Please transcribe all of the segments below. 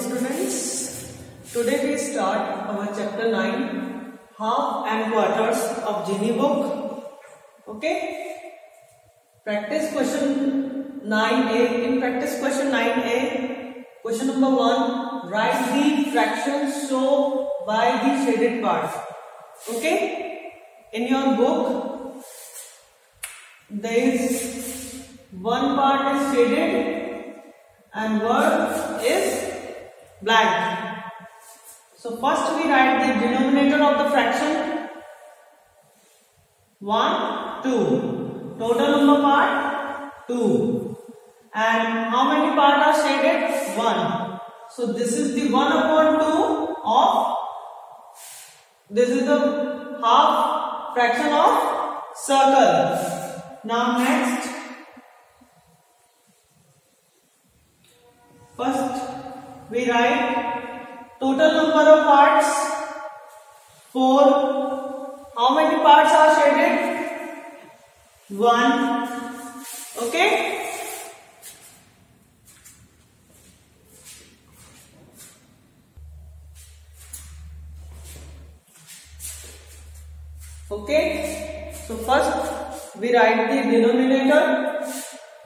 students. Today we start our chapter 9, half and quarters of Gini book. Okay. Practice question 9a. In practice question 9a, question number 1, write the fractions shown by the shaded part. Okay. In your book, there is one part is shaded and word is blank. So first we write the denominator of the fraction 1, 2. Total number part 2. And how many parts are shaded? 1. So this is the 1 upon 2 of, this is the half fraction of circle. Now next, first we write total number of parts 4. How many parts are shaded? 1. Okay. Okay. So first we write the denominator.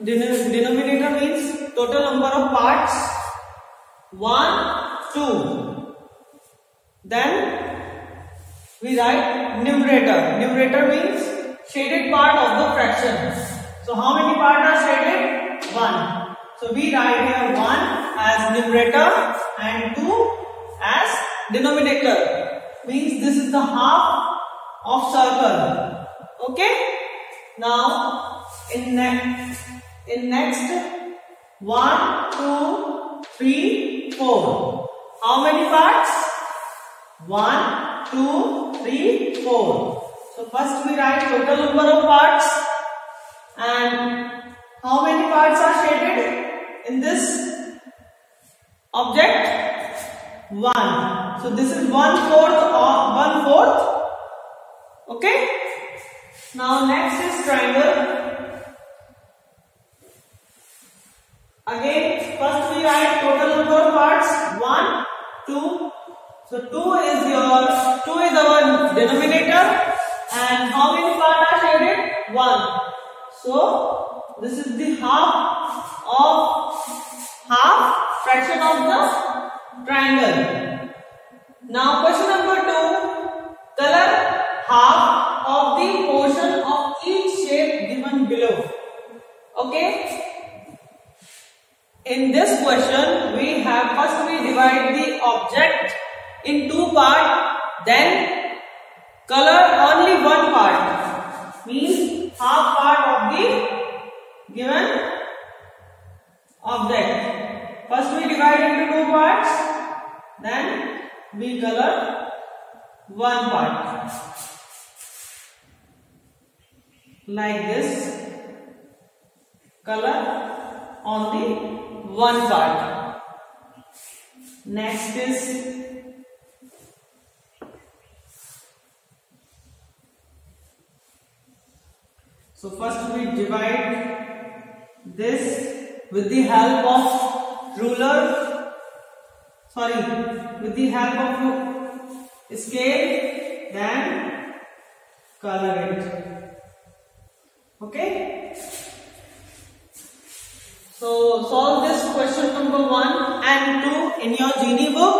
Denominator means total number of parts 1, 2. Then we write numerator. Numerator means shaded part of the fraction. So how many parts are shaded? 1. So we write here 1 as numerator and 2 as denominator. Means this is the half of circle. Okay. Now in next 1, 2, 3, 4. How many parts? 1, 2, 3, 4. So first we write total number of parts and how many parts are shaded in this object? 1. So this is 1/4 of 1/4. Okay. Now next is triangle. Again, first we write total number of parts 1, 2. So 2 is our denominator, and how many parts are shaded? 1. So this is the half fraction of the triangle. Now question number 2, color half of the portion of each shape given below. Okay. In this question, we divide the object in 2 parts, then color only 1 part, means half part of the given object. First we divide into 2 parts, then we color 1 part. Like this, color only 1 part. Next is so first we divide this with the help of ruler, with the help of scale, then color it. Okay. So solve this question number 1 and 2 in your Gini book.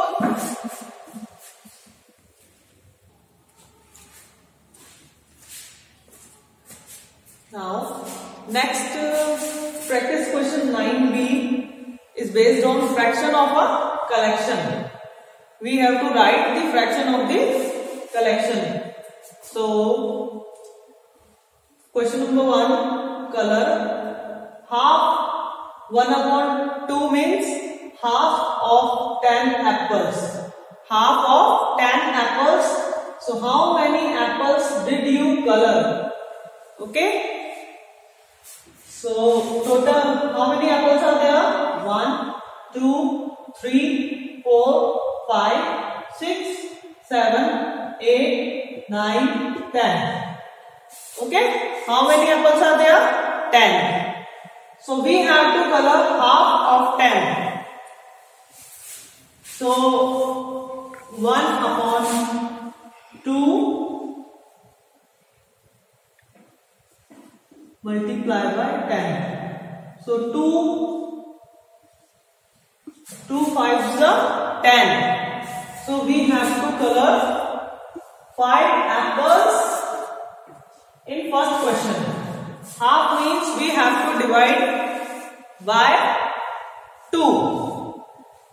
Now next practice question 9b is based on fraction of a collection. We have to write the fraction of the collection. So question number 1, color half 1/2 means half of 10 apples. Half of 10 apples. So how many apples did you color? Okay. So total, how many apples are there? 1, 2, 3, 4, 5, 6, 7, 8, 9, 10. Okay. How many apples are there? 10. So we have to color half of 10. So 1 upon 2 multiply by 10. So 2 5s are 10. So we have to color 5 apples in first question. Half means we have to divide by 2.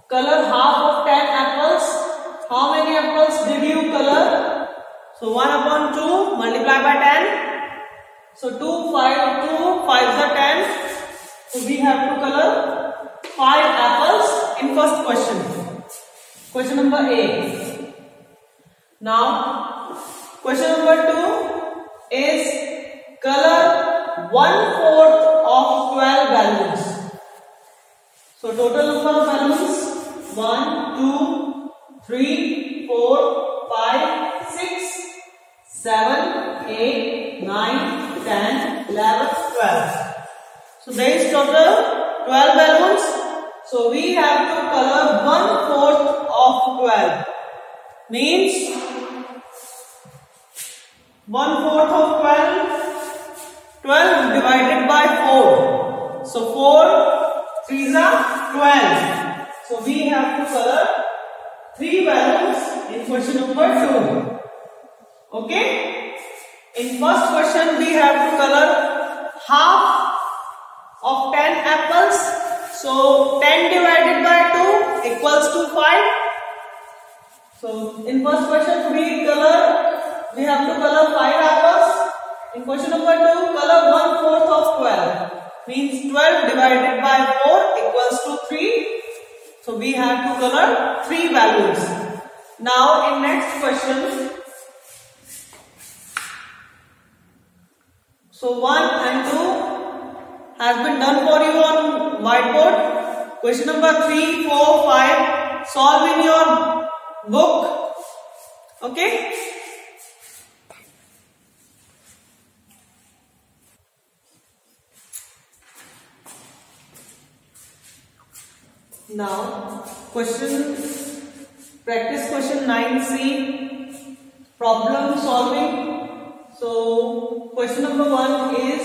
Color half of 10 apples. How many apples did you color? So 1 upon 2 multiply by 10. So 2 5s are 10. So we have to color 5 apples in first question. Question number A. Now question number 2 is color 1/4 of 12 balloons. So total number of balloons 1 2 3 4 5 6 7 8 9 10 11 12. So there is total 12 balloons. So we have to color 1/4 of 12. Means 1/4 of 12. 12 divided by 4. So 4 3s are 12. So we have to color 3 balloons in question number 2. Okay. In first question we have to color half of 10 apples. So 10 divided by 2 equals to 5. So in first question we have to color 5 apples. In question number 2 color 1/4 of 12. Means 12 divided by 4 equals to 3. So we have to color 3 balloons. Now in next question. So 1 and 2 has been done for you on whiteboard. Question number 3, 4, 5 solve in your book. Okay. Now practice question 9C, problem solving. So question number 1 is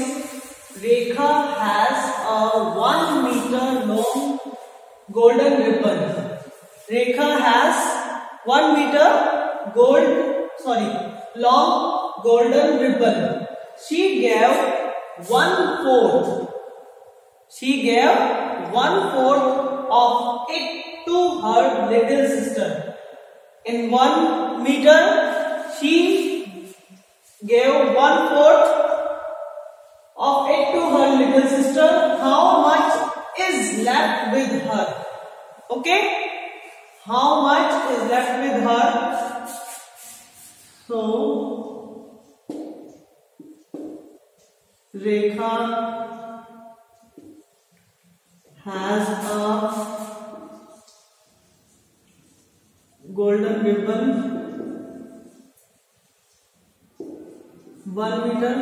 Rekha has a 1 meter long golden ribbon. Rekha has 1 meter long golden ribbon. She gave 1/4. Of it to her little sister. In 1 meter, she gave 1/4 of it to her little sister. How much is left with her? Okay? How much is left with her? So, Rekha has a golden ribbon 1 meter.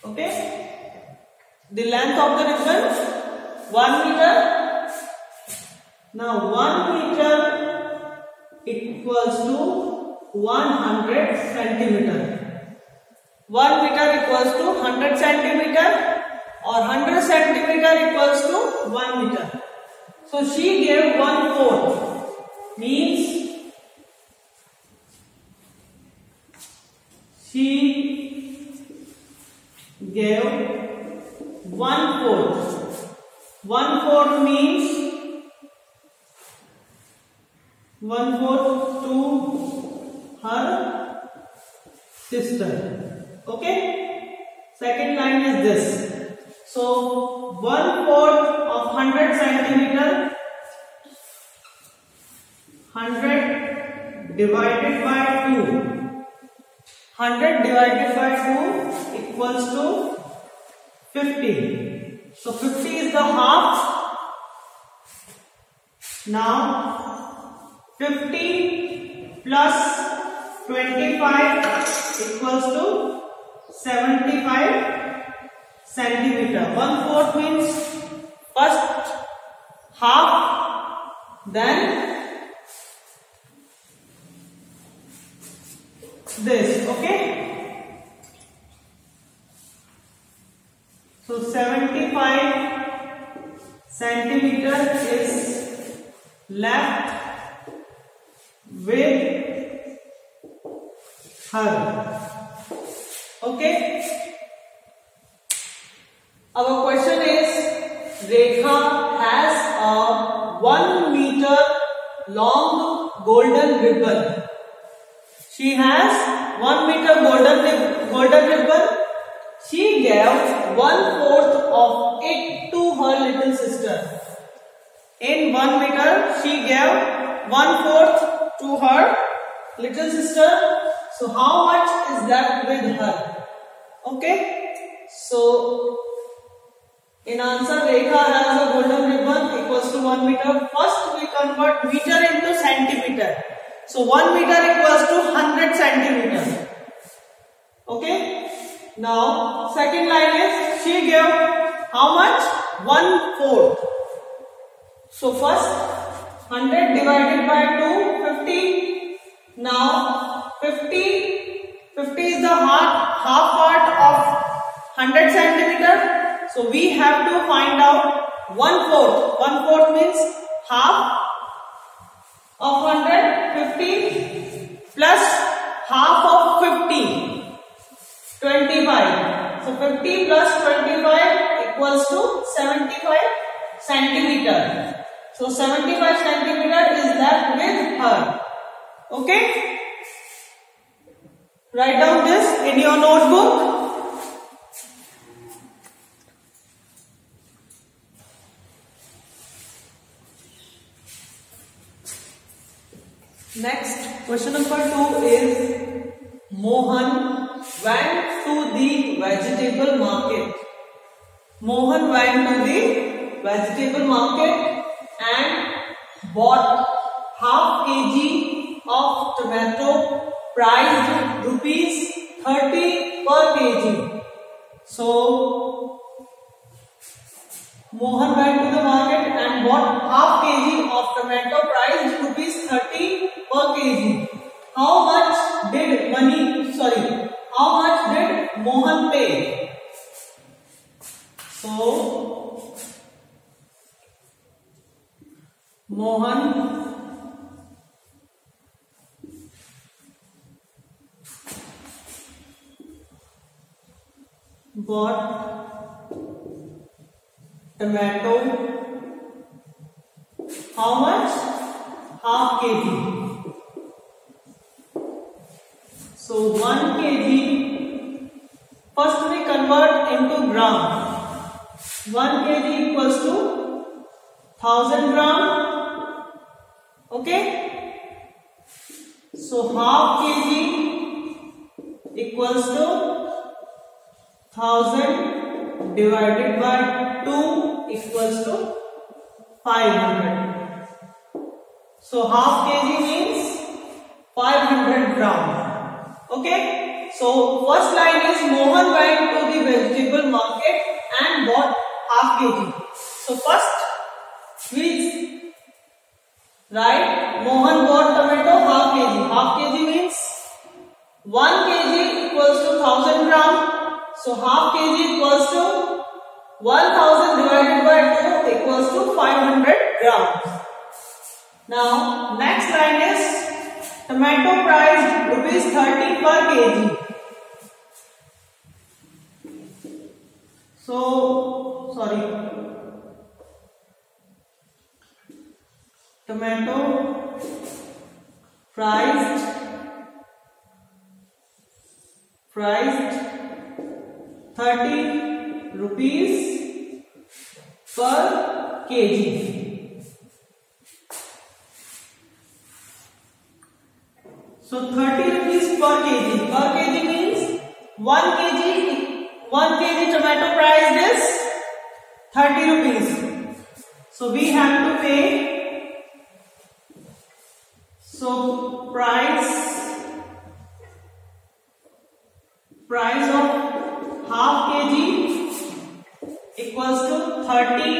Okay, the length of the ribbon 1 meter. Now 1 meter equals to 100 centimeter. 1 meter equals to 100 centimeter. Or 100 centimeter equals to 1 meter. So she gave 1/4. Means she gave 1/4. 1/4 means 1/4 to her sister. Okay. Second line is this. So 1/4 of 100 centimeter, 100 divided by 2. 100 divided by 2 equals to 50. So 50 is the half. Now 50 plus 25 equals to 75 centimeter. 1/4 means first half then this. Okay, so 75 centimeter is left with her. Okay, our question is, Rekha has a 1 meter long golden ribbon. She has 1 meter golden ribbon. She gave 1/4 of it to her little sister. In 1 meter, she gave 1/4 to her little sister. So how much is left with her? Okay. So in answer, Rekha has a golden ribbon equals to 1 meter. First we convert meter into centimeter. So 1 meter equals to 100 centimeter. Okay. Now second line is, she gave how much? 1/4. So first 100 divided by 2, 50. Now 50 is the half part of 100 centimeter. So we have to find out 1/4. 1/4 means half of 100, 50 plus half of 50, 25. So 50 plus 25 equals to 75 centimeter. So 75 centimeter is left with her. Okay. Write down this in your notebook. Next, question number 2 is, Mohan went to the vegetable market. Mohan went to the vegetable market and bought half kg of tomato priced rupees 30 per kg. So Mohan went to the market and bought half kg of tomato priced rupees 30 per kg. How much did Mohan pay? So Mohan bought tomato, how much? Half kg. So 1 kg, first we convert into gram. 1 kg equals to 1000 gram. Okay. So half kg equals to 1000 divided by 2 equals to 500. So half kg means 500 gram. Okay. So first line is, Mohan went to the vegetable market and bought half kg. So first we write Mohan bought tomato half kg. Half kg means 1 kg equals to 1000 gram. So half kg equals to 1000 divided by 2 equals to 500 grams. Now next line is, tomato priced rupees 30 per kg. So tomato priced 30 rupees per kg. So 30 rupees per kg. Per kg means 1 kg tomato price is 30 rupees. So we have to pay. So price of half kg equals to 30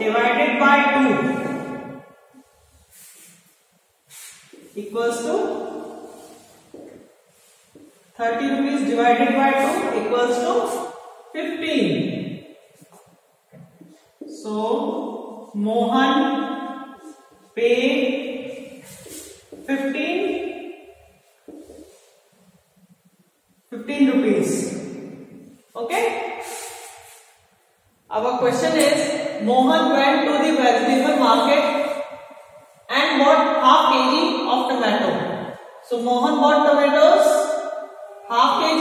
divided by 2. equals to 30 rupees divided by 2 equals to 15. So Mohan paid 15 rupees. Okay. Our question is, Mohan went to the vegetable market and bought half kg of tomato. So Mohan bought tomatoes half kg.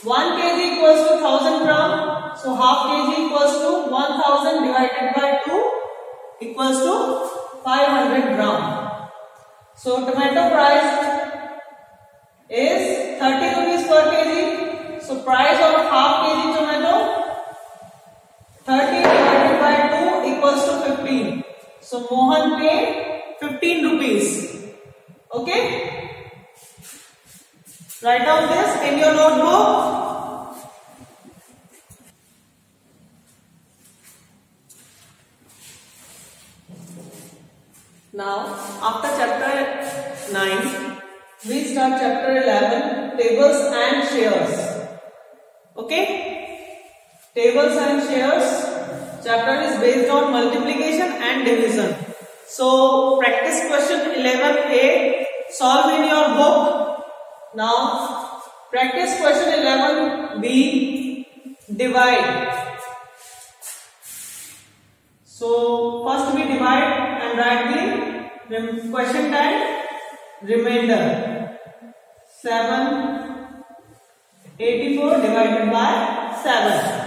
1 kg equals to 1000 gram. So half kg equals to 1000 divided by 2 equals to 500 gram. So tomato price is 30 rupees per kg. So price of half kg tomato 30 divided by 2 equals to 15. So Mohan paid 15 rupees. Okay. Write down this in your notebook. Now, after chapter 9, we start chapter 11, tables and shares. Okay? Tables and shares chapter is based on multiplication and division. So, practice question 11a, solve in your book. Now, practice question 11b, divide. So, first we divide and write the question 10, remainder. 784 divided by 7.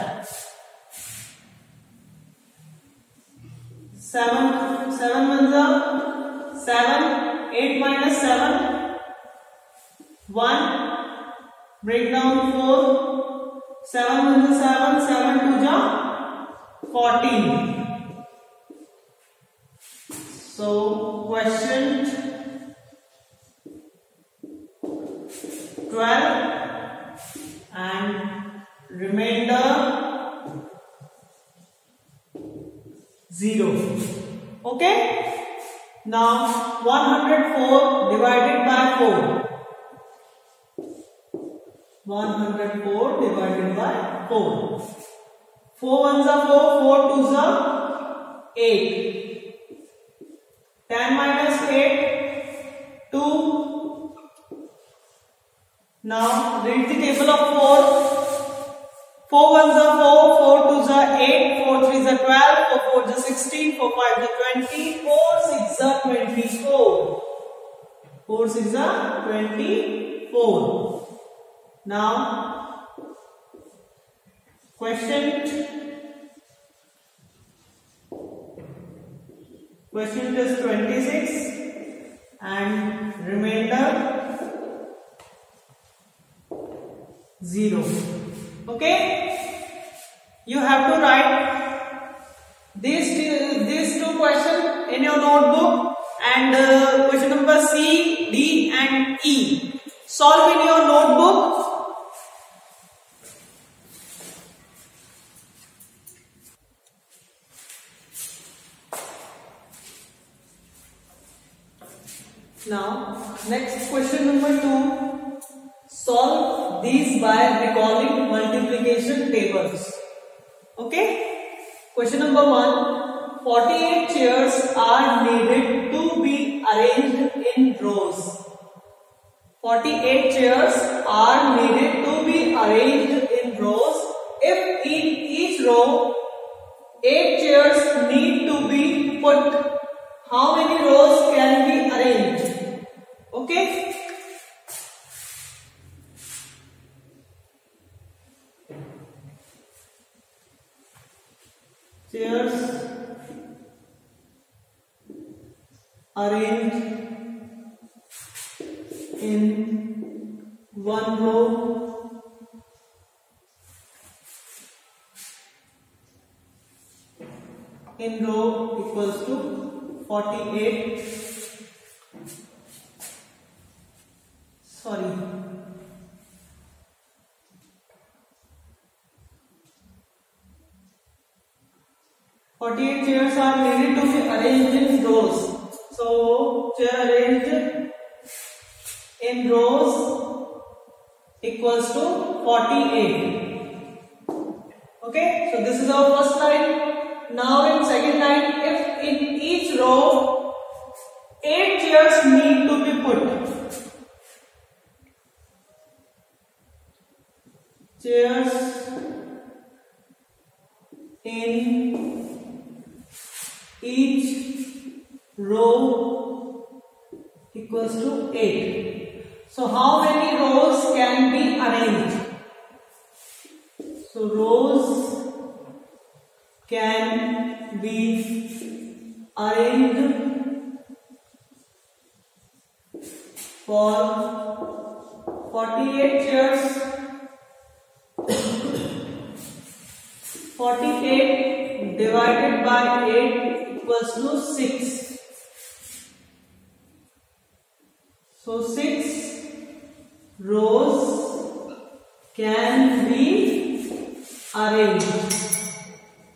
7 ones are 7, 8 minus 7, 1, break down 4, 7 ones are 7, 7 twos are 14. So question 12 and remainder 0. Okay. Now 104 divided by 4. 104 divided by 4. 4 ones are 4, 4 twos are 8. 10 minus 8, 2. Now read the table of 4. 4 ones are 4, 4 twos are 8, 4 threes are 12, 4 fours are 16, 4 fives are 20, 4 sixes are 24. 4 sixes are 24. Now question 26 and remainder 0. Okay, you have to write these two questions in your notebook and question number C, D and E. Solve in your notebook. Now, next question number 2. Solve these by recalling multiplication tables. Okay. Question number 1. 48 chairs are needed to be arranged in rows. 48 chairs are needed to be arranged in rows. If in each row 8 chairs need to be put, how many rows can be arranged? Okay. Chairs arranged in one row equals to 48. Sorry. 48 chairs are needed to be arranged in rows. So chair arranged equals to 48. Okay, so this is our first line. Now in second line, if in each row 8 chairs need to be put. Chairs in each row equals to 8. So how many rows can be arranged? So rows can be arranged for 48 chairs. 48 divided by 8 equals to 6. So 6 rows can be arranged.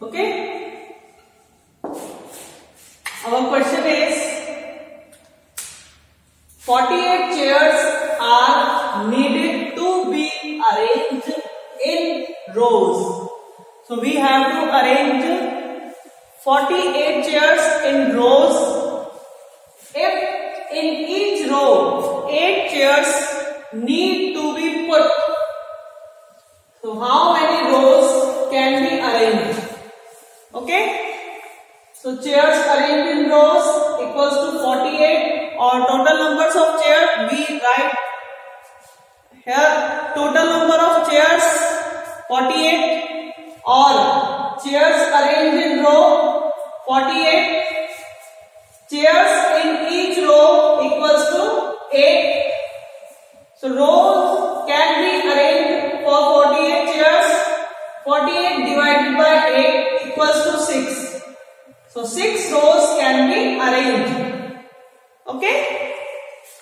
Okay. Our question is 48 chairs are needed to be arranged in rows. So we have to arrange 48 chairs in rows. If in each row 8 chairs need to be put, so how many rows can be arranged? Okay. So chairs arranged in rows equals to 48, or total numbers of chairs we write here. Total number of chairs 48. Or chairs arranged in row 48, chairs in each row equals to 8. So rows can be arranged for 48 chairs. 48 divided by 8 equals to 6. So 6 rows can be arranged. Okay.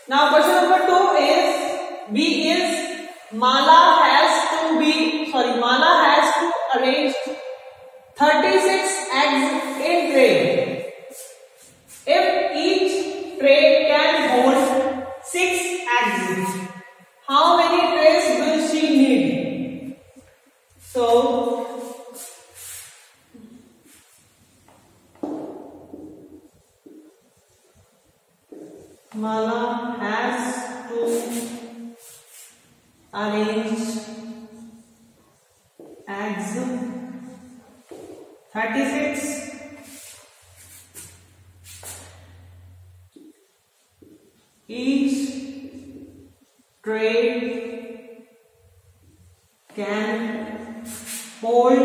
Now question number 2 is, B is Mala has to arrange 36 eggs in tray. If each tray can hold 6 eggs, how many trays will she need? So Mala has to arrange eggs 36. Each tray can hold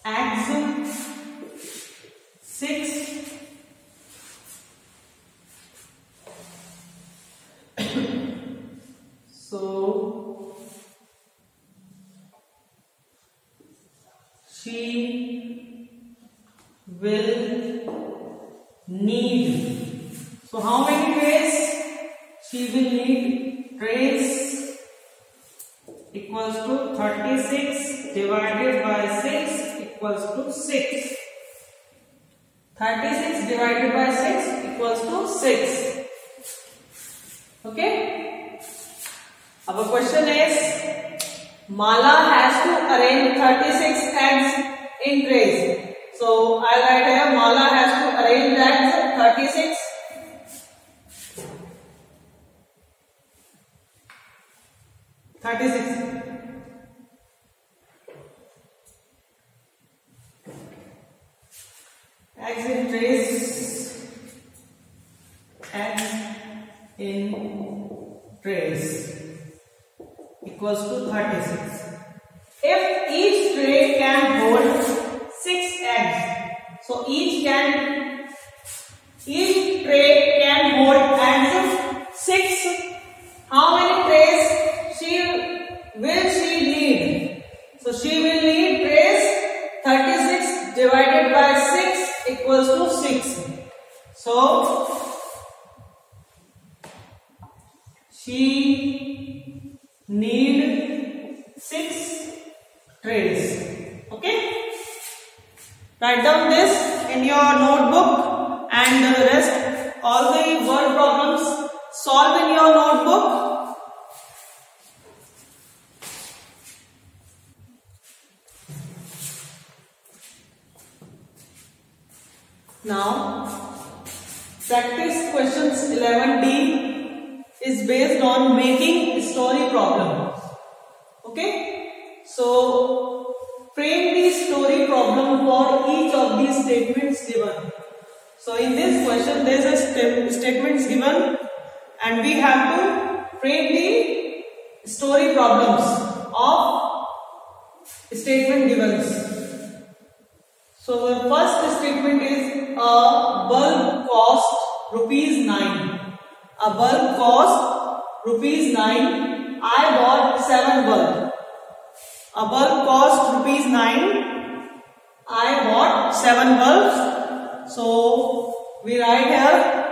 eggs 6. So she will need. So how many trays she will need? Trays equals to 36 divided by 6 equals to 6. 36 divided by 6 equals to 6. Okay. Our question is, Mala has to arrange 36 eggs in trays. So I write here, Mala has to arrange eggs 36. Eggs in trays. Eggs in trays equals to 36. If each tray can hold 6 eggs, so each tray can hold eggs 6. How many trays will she need? So she will need trays 36 divided by 6 equals to 6. So she need 6 trays. Okay. Write down this in your notebook, and the rest, all the word problems, solve in your notebook. Now, practice questions 11D is based on making story problem. Okay? So, frame the story problem for each of these statements given. So, in this question, there is a statements given, and we have to frame the story problems of statement givens. So the first statement is a bulb cost ₹9. A bulb cost ₹9. I bought 7 bulbs. A bulb cost ₹9. I bought 7 bulbs. So we write here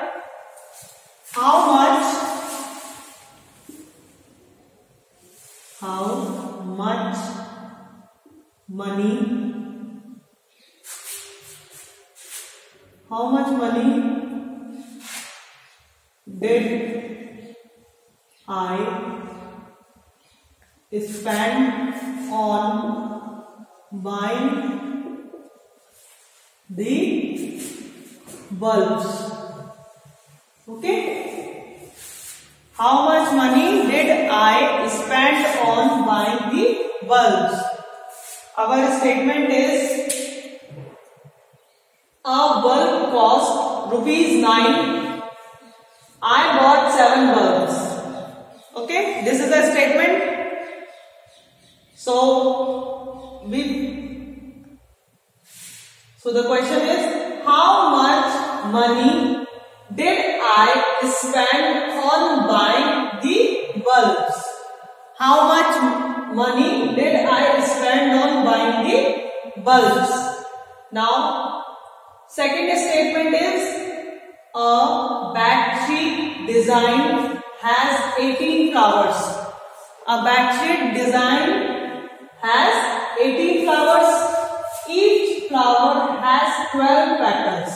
how much money did I spend on buying the bulbs? Okay? How much money did I spend on buying the bulbs? Our statement is a bulb cost ₹9. I bought 7 bulbs. Okay, this is a statement. So the question is, how much money did I spend on buying the bulbs? How much money did I spend on buying the bulbs? Now, second statement is a backsheet design has 18 flowers. A backsheet design has 18 flowers. Each flower has 12 petals.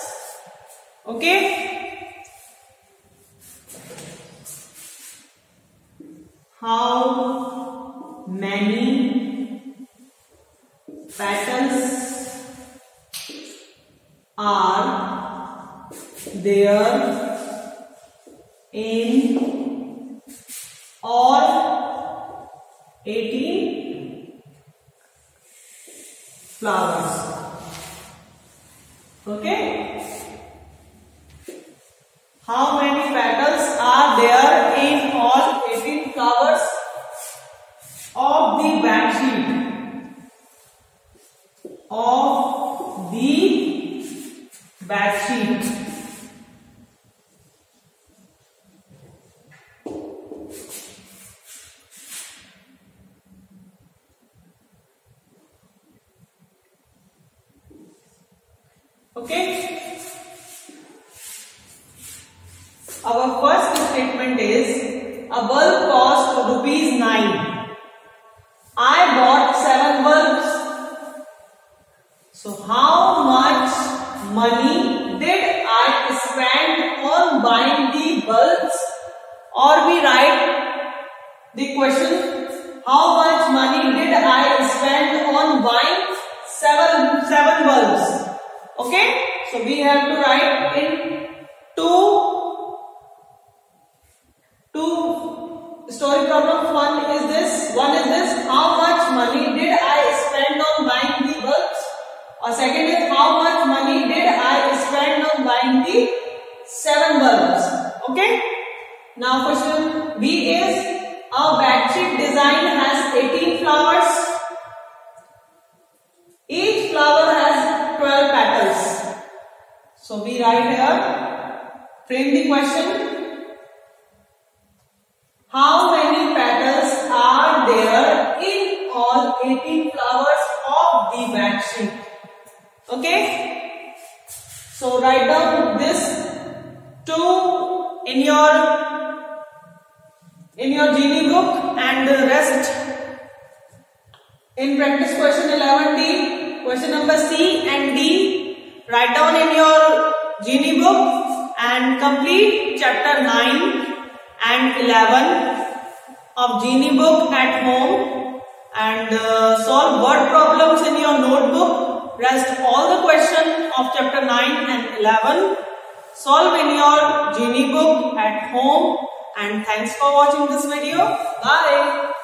Okay? How many petals are there in all 18 flowers? Okay? How many petals are there in all 18 flowers of the backsheet? Of the backsheet. Okay? Our first statement is a bulb cost ₹9. I bought 7 bulbs. So how much money did I spend on buying the bulbs? Or we write the question, how much money did I spend on buying 7 bulbs? Okay, so we have to write in two story problems. One is this, how much money did I spend on buying the bulbs? Or second is, how much money did I spend on buying the 7 bulbs? Okay, now question B is, a backsheet design has 18 flowers. Each flower has 12 petals. So we write here, frame the question. How many petals are there in all 18 flowers of the backsheet? Okay. So write down this 2 in your Genie book, and the rest in practice question 11D, question number C and D. Write down in your Genie book and complete chapter 9 and 11 of Genie book at home, and solve word problems in your notebook. Rest all the questions of chapter 9 and 11. Solve in your Genie book at home, and thanks for watching this video. Bye.